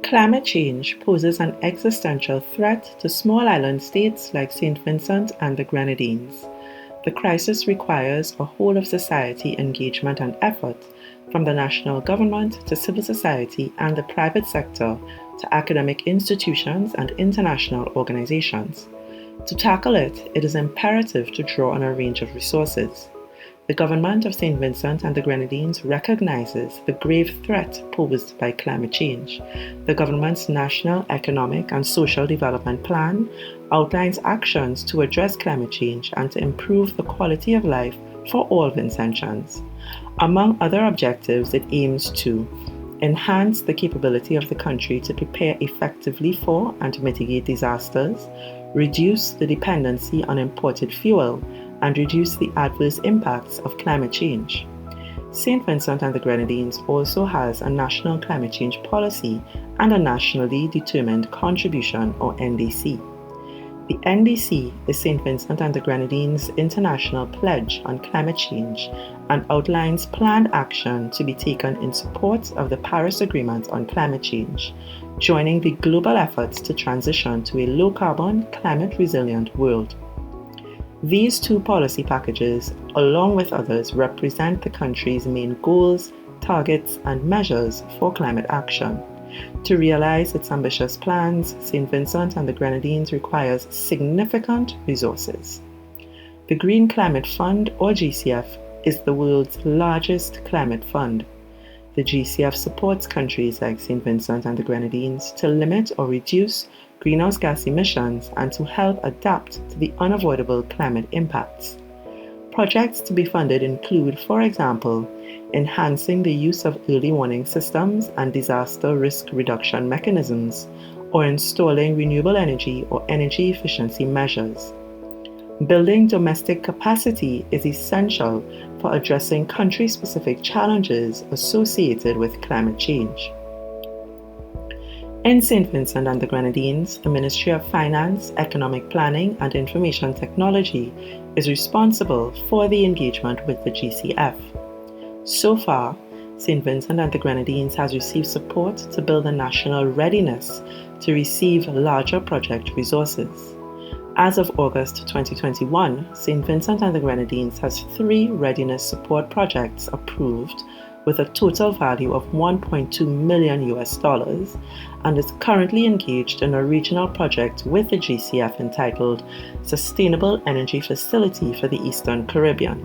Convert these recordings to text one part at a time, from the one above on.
Climate change poses an existential threat to small island states like St Vincent and the Grenadines. The crisis requires a whole of society engagement and effort, from the national government to civil society and the private sector to academic institutions and international organizations. To tackle it, it is imperative to draw on a range of resources. The government of St Vincent and the Grenadines recognizes the grave threat posed by climate change. The government's National Economic and Social Development Plan outlines actions to address climate change and to improve the quality of life for all Vincentians. Among other objectives, it aims to enhance the capability of the country to prepare effectively for and mitigate disasters, reduce the dependency on imported fuel, and reduce the adverse impacts of climate change. St Vincent and the Grenadines also has a national climate change policy and a nationally determined contribution, or NDC. The NDC is St Vincent and the Grenadines' international pledge on climate change and outlines planned action to be taken in support of the Paris Agreement on climate change, joining the global efforts to transition to a low-carbon, climate-resilient world. These two policy packages, along with others, represent the country's main goals, targets, and measures for climate action. To realize its ambitious plans, St Vincent and the Grenadines requires significant resources. The Green Climate Fund, or GCF, is the world's largest climate fund. The GCF supports countries like St Vincent and the Grenadines to limit or reduce greenhouse gas emissions and to help adapt to the unavoidable climate impacts. Projects to be funded include, for example, enhancing the use of early warning systems and disaster risk reduction mechanisms, or installing renewable energy or energy efficiency measures. Building domestic capacity is essential for addressing country-specific challenges associated with climate change. In St Vincent and the Grenadines, the Ministry of Finance, Economic Planning and Information Technology is responsible for the engagement with the GCF. So far, St Vincent and the Grenadines has received support to build a national readiness to receive larger project resources. As of August 2021, St Vincent and the Grenadines has 3 readiness support projects approved with a total value of $1.2 million and is currently engaged in a regional project with the GCF entitled Sustainable Energy Facility for the Eastern Caribbean.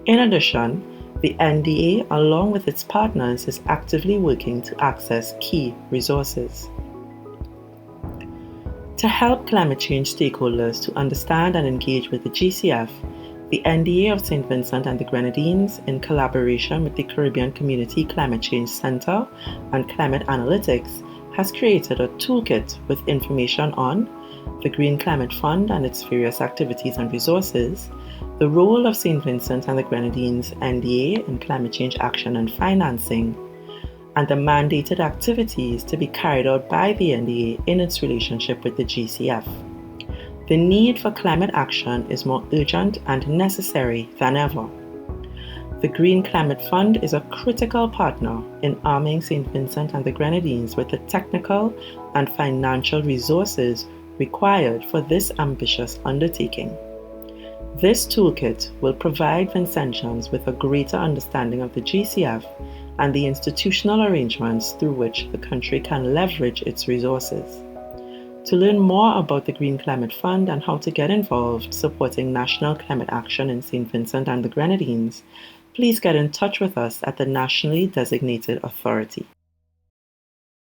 In addition, the NDA, along with its partners, is actively working to access key resources. To help climate change stakeholders to understand and engage with the GCF, the NDA of St Vincent and the Grenadines, in collaboration with the Caribbean Community Climate Change Center and Climate Analytics, has created a toolkit with information on the Green Climate Fund and its various activities and resources, the role of St Vincent and the Grenadines NDA in climate change action and financing, and the mandated activities to be carried out by the NDA in its relationship with the GCF. The need for climate action is more urgent and necessary than ever. The Green Climate Fund is a critical partner in arming St Vincent and the Grenadines with the technical and financial resources required for this ambitious undertaking. This toolkit will provide Vincentians with a greater understanding of the GCF and the institutional arrangements through which the country can leverage its resources. To learn more about the Green Climate Fund and how to get involved supporting national climate action in St Vincent and the Grenadines, please get in touch with us at the nationally designated authority.